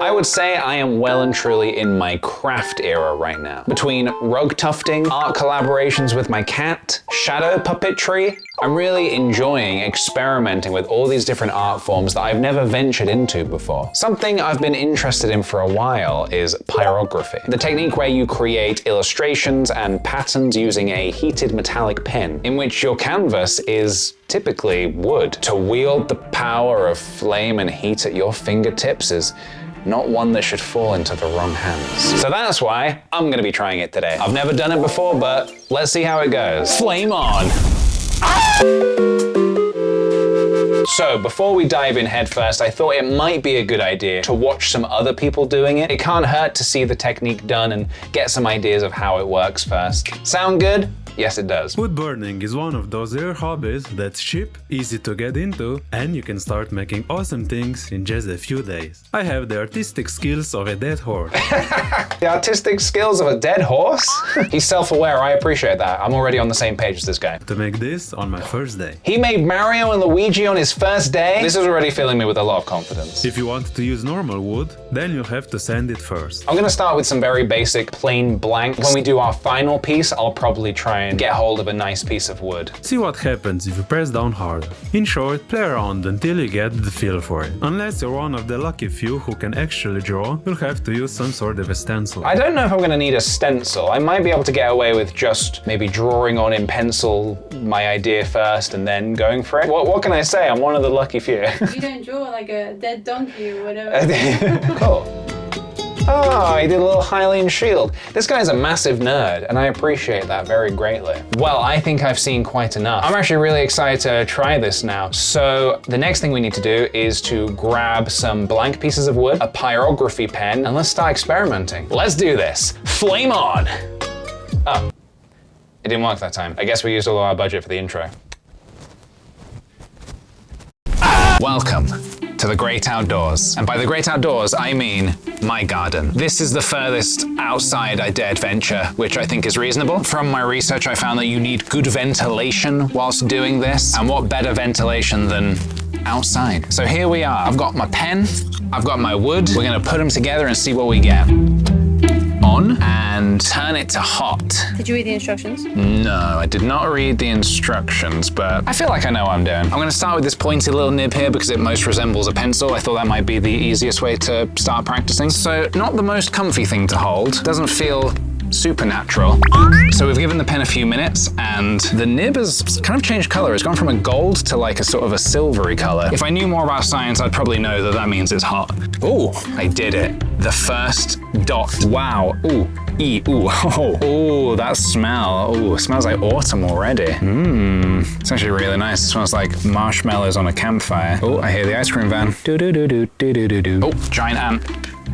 I would say I am well and truly in my craft era right now. Between rug tufting, art collaborations with my cat, shadow puppetry, I'm really enjoying experimenting with all these different art forms that I've never ventured into before. Something I've been interested in for a while is pyrography, the technique where you create illustrations and patterns using a heated metallic pen, in which your canvas is typically wood. To wield the power of flame and heat at your fingertips is not one that should fall into the wrong hands. So that's why I'm gonna be trying it today. I've never done it before, but let's see how it goes. Flame on! So before we dive in headfirst, I thought it might be a good idea to watch some other people doing it. It can't hurt to see the technique done and get some ideas of how it works first. Sound good? Yes, it does. Wood burning is one of those rare hobbies that's cheap, easy to get into, and you can start making awesome things in just a few days. I have the artistic skills of a dead horse. The artistic skills of a dead horse? He's self-aware, I appreciate that. I'm already on the same page as this guy. To make this on my first day. He made Mario and Luigi on his first day? This is already filling me with a lot of confidence. If you want to use normal wood, then you'll have to sand it first. I'm gonna start with some very basic plain blank. When we do our final piece, I'll probably try and get hold of a nice piece of wood. See what happens if you press down hard. In short, play around until you get the feel for it. Unless you're one of the lucky few who can actually draw, you'll have to use some sort of a stencil. I don't know if I'm gonna need a stencil. I might be able to get away with just maybe drawing on in pencil my idea first and then going for it. What can I say? I'm one of the lucky few. You don't draw like a dead donkey or whatever. Cool. Oh, he did a little Hylian shield. This guy's a massive nerd, and I appreciate that very greatly. Well, I think I've seen quite enough. I'm actually really excited to try this now. So the next thing we need to do is to grab some blank pieces of wood, a pyrography pen, and let's start experimenting. Let's do this. Flame on! Oh, it didn't work that time. I guess we used all of our budget for the intro. Welcome to the great outdoors. And by the great outdoors, I mean my garden. This is the furthest outside I dared venture, which I think is reasonable. From my research, I found that you need good ventilation whilst doing this. And what better ventilation than outside? So here we are. I've got my pen, I've got my wood. We're gonna put them together and see what we get. On and turn it to hot. Did you read the instructions? No, I did not read the instructions, but I feel like I know what I'm doing. I'm gonna start with this pointy little nib here because it most resembles a pencil. I thought that might be the easiest way to start practicing. So not the most comfy thing to hold. Doesn't feel supernatural. So we've given the pen a few minutes and the nib has kind of changed color. It's gone from a gold to like a sort of a silvery color. If I knew more about science, I'd probably know that that means it's hot. Ooh, I did it. The first dot. Wow. Ooh. Ooh. Oh, that smell. Ooh, it smells like autumn already. It's actually really nice. It smells like marshmallows on a campfire. Oh, I hear the ice cream van. Do-do-do-do-do-do-do. Oh, giant ant.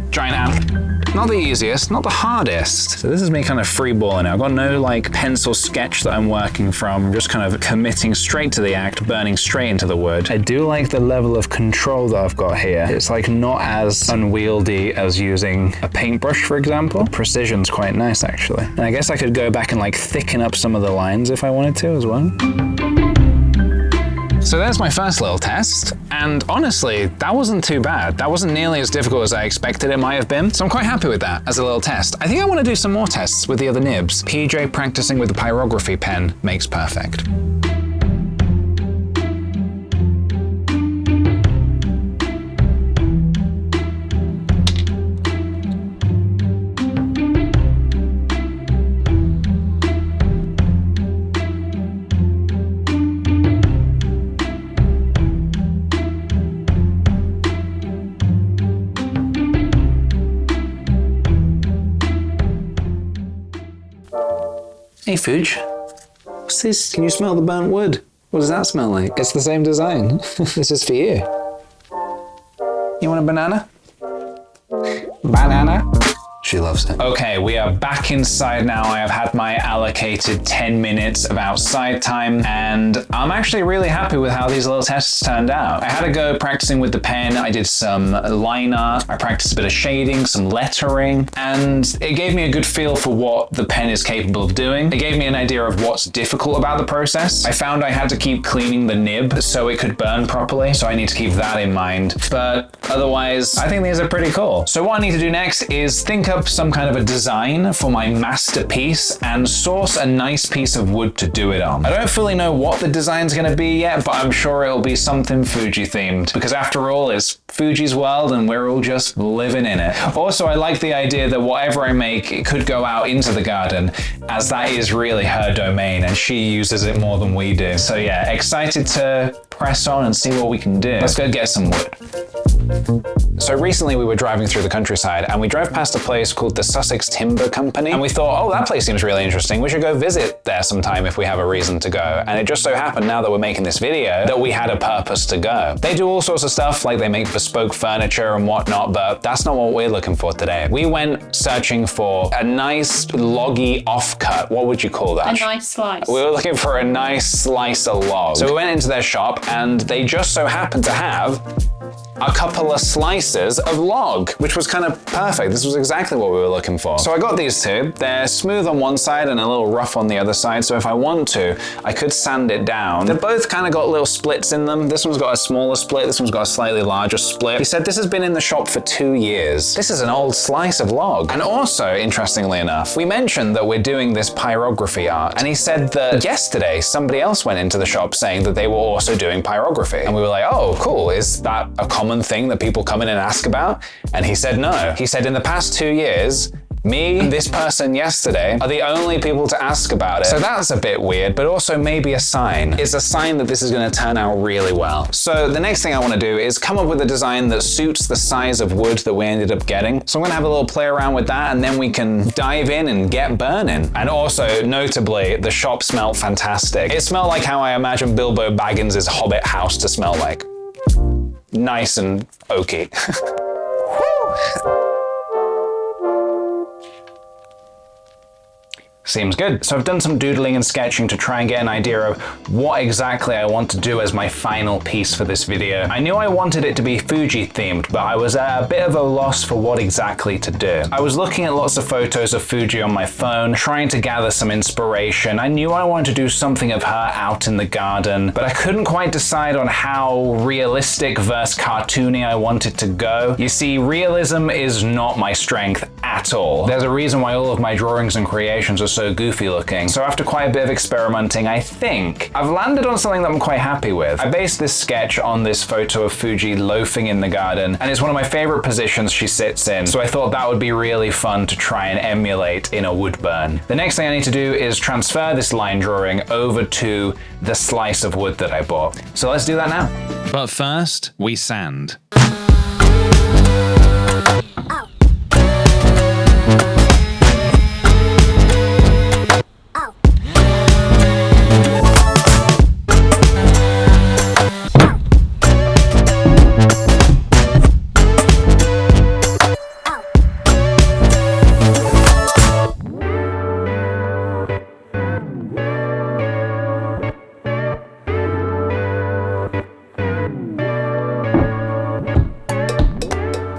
Giant ant. Not the easiest, not the hardest. So this is me kind of freeballing it. I've got no like pencil sketch that I'm working from. I'm just kind of committing straight to the act, burning straight into the wood. I do like the level of control that I've got here. It's like not as unwieldy as using a paintbrush, for example. Precision's quite nice, actually. And I guess I could go back and like thicken up some of the lines if I wanted to as well. So there's my first little test, and honestly, that wasn't too bad. That wasn't nearly as difficult as I expected it might have been, so I'm quite happy with that as a little test. I think I want to do some more tests with the other nibs. PJ practicing with the pyrography pen makes perfect. Hey Fuj, what's this? Can you smell the burnt wood? What does that smell like? It's the same design. This is for you. You want a banana? Banana? She loves it. Okay, we are back inside now. I have had my allocated 10 minutes of outside time, and I'm actually really happy with how these little tests turned out. I had a go practicing with the pen. I did some line art. I practiced a bit of shading, some lettering, and it gave me a good feel for what the pen is capable of doing. It gave me an idea of what's difficult about the process. I found I had to keep cleaning the nib so it could burn properly, so I need to keep that in mind. But otherwise, I think these are pretty cool. So what I need to do next is think up some kind of a design for my masterpiece and source a nice piece of wood to do it on. I don't fully know what the design's gonna be yet, but I'm sure it'll be something Fuji themed, because after all, it's Fuji's world and we're all just living in it. Also, I like the idea that whatever I make, it could go out into the garden, as that is really her domain and she uses it more than we do. So yeah, excited to press on and see what we can do. Let's go get some wood. So recently we were driving through the countryside and we drove past a place called the Sussex Timber Company, and we thought, oh, that place seems really interesting. We should go visit there sometime if we have a reason to go. And it just so happened, now that we're making this video, that we had a purpose to go. They do all sorts of stuff, like they make bespoke furniture and whatnot, but that's not what we're looking for today. We went searching for a nice loggy offcut. What would you call that? A nice slice. We were looking for a nice slice of log. So we went into their shop and they just so happened to have a couple of slices of log, which was kind of perfect. This was exactly what we were looking for. So I got these two. They're smooth on one side and a little rough on the other side, so if I want to, I could sand it down. They've both kind of got little splits in them. This one's got a smaller split, this one's got a slightly larger split. He said this has been in the shop for 2 years. This is an old slice of log. And also, interestingly enough, we mentioned that we're doing this pyrography art, and he said that yesterday somebody else went into the shop saying that they were also doing pyrography. And we were like, oh, cool, is that a common thing that people come in and ask about? And he said no. He said in the past 2 years, me and this person yesterday are the only people to ask about it. So that's a bit weird, but also maybe a sign. It's a sign that this is going to turn out really well. So the next thing I want to do is come up with a design that suits the size of wood that we ended up getting. So I'm going to have a little play around with that, and then we can dive in and get burning. And also, notably, the shop smelled fantastic. It smelled like how I imagine Bilbo Baggins' Hobbit house to smell like. Nice and oaky. Seems good. So I've done some doodling and sketching to try and get an idea of what exactly I want to do as my final piece for this video. I knew I wanted it to be Fuji themed, but I was at a bit of a loss for what exactly to do. I was looking at lots of photos of Fuji on my phone, trying to gather some inspiration. I knew I wanted to do something of her out in the garden, but I couldn't quite decide on how realistic versus cartoony I wanted to go. You see, realism is not my strength at all. There's a reason why all of my drawings and creations are so goofy looking. So after quite a bit of experimenting, I think I've landed on something that I'm quite happy with. I based this sketch on this photo of Fuji loafing in the garden, and it's one of my favorite positions she sits in, so I thought that would be really fun to try and emulate in a wood burn. The next thing I need to do is transfer this line drawing over to the slice of wood that I bought. So let's do that now. But first, we sand.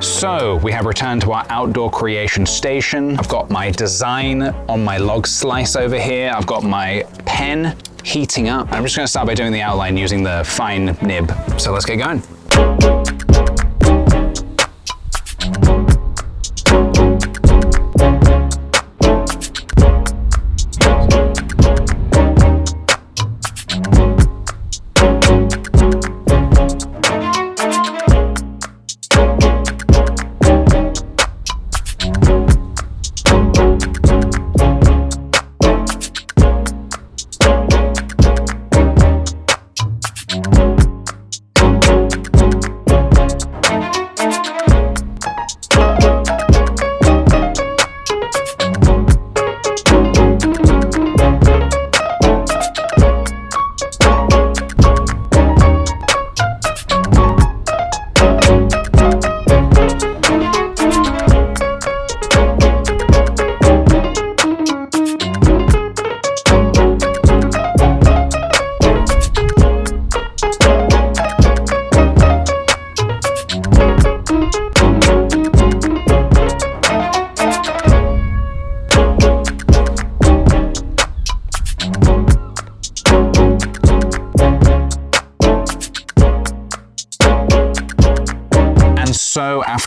So we have returned to our outdoor creation station. I've got my design on my log slice over here. I've got my pen heating up. I'm just going to start by doing the outline using the fine nib. So let's get going.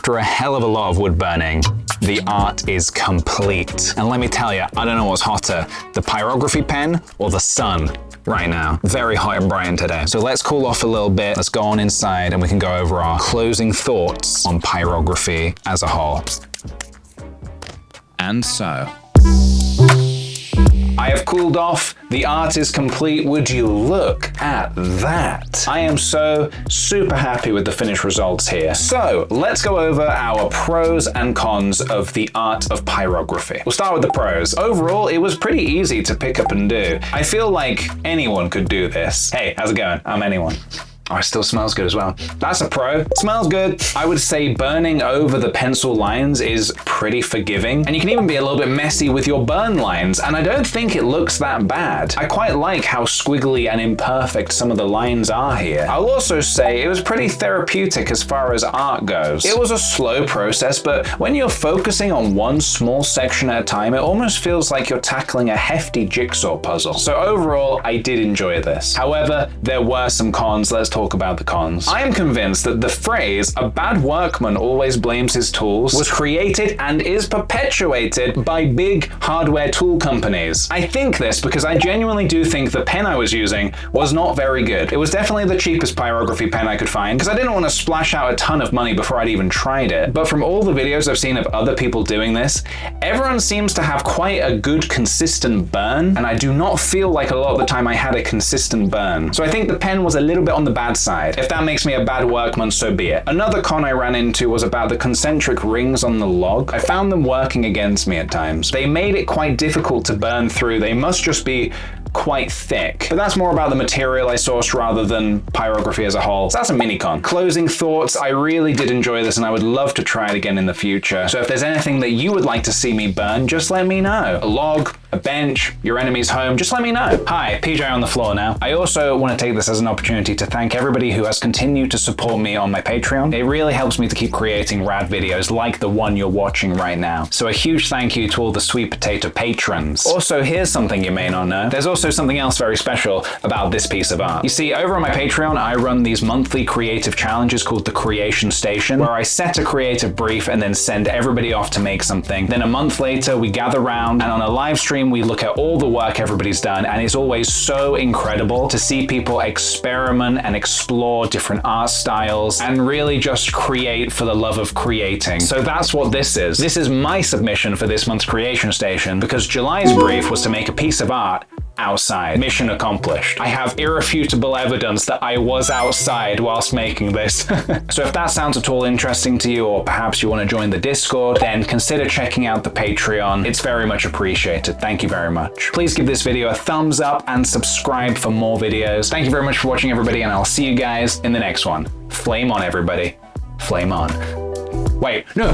after a hell of a lot of wood burning, the art is complete. And let me tell you, I don't know what's hotter, the pyrography pen or the sun right now. Very hot and bright today. So let's cool off a little bit. Let's go on inside and we can go over our closing thoughts on pyrography as a whole. And so, I have cooled off, the art is complete. Would you look at that? I am so super happy with the finished results here. So let's go over our pros and cons of the art of pyrography. We'll start with the pros. Overall, it was pretty easy to pick up and do. I feel like anyone could do this. Hey, how's it going? I'm anyone. Oh, it still smells good as well. That's a pro. Smells good. I would say burning over the pencil lines is pretty forgiving. And you can even be a little bit messy with your burn lines. And I don't think it looks that bad. I quite like how squiggly and imperfect some of the lines are here. I'll also say it was pretty therapeutic as far as art goes. It was a slow process, but when you're focusing on one small section at a time, it almost feels like you're tackling a hefty jigsaw puzzle. So overall, I did enjoy this. However, there were some cons. Let's talk about the cons. I am convinced that the phrase, "a bad workman always blames his tools," was created and is perpetuated by big hardware tool companies. I think this because I genuinely do think the pen I was using was not very good. It was definitely the cheapest pyrography pen I could find because I didn't want to splash out a ton of money before I'd even tried it. But from all the videos I've seen of other people doing this, everyone seems to have quite a good consistent burn, and I do not feel like a lot of the time I had a consistent burn. So I think the pen was a little bit on the bad side. If that makes me a bad workman, so be it. Another con I ran into was about the concentric rings on the log. I found them working against me at times. They made it quite difficult to burn through. They must just be quite thick. But that's more about the material I sourced rather than pyrography as a whole. So that's a mini con. Closing thoughts, I really did enjoy this and I would love to try it again in the future. So if there's anything that you would like to see me burn, just let me know. A log, a bench, your enemy's home, just let me know. Hi, PJ on the floor now. I also want to take this as an opportunity to thank everybody who has continued to support me on my Patreon. It really helps me to keep creating rad videos like the one you're watching right now. So a huge thank you to all the Sweet Potato patrons. Also, here's something you may not know. There's also something else very special about this piece of art. You see, over on my Patreon, I run these monthly creative challenges called the Creation Station, where I set a creative brief and then send everybody off to make something. Then a month later, we gather around and on a live stream, we look at all the work everybody's done, and it's always so incredible to see people experiment and explore different art styles and really just create for the love of creating. So that's what this is. This is my submission for this month's Creation Station, because July's brief was to make a piece of art outside. Mission accomplished. I have irrefutable evidence that I was outside whilst making this. So if that sounds at all interesting to you, or perhaps you want to join the Discord, then consider checking out the Patreon. It's very much appreciated. Thank you very much. Please give this video a thumbs up and subscribe for more videos. Thank you very much for watching, everybody, and I'll see you guys in the next one. Flame on, everybody. Flame on. Wait, no.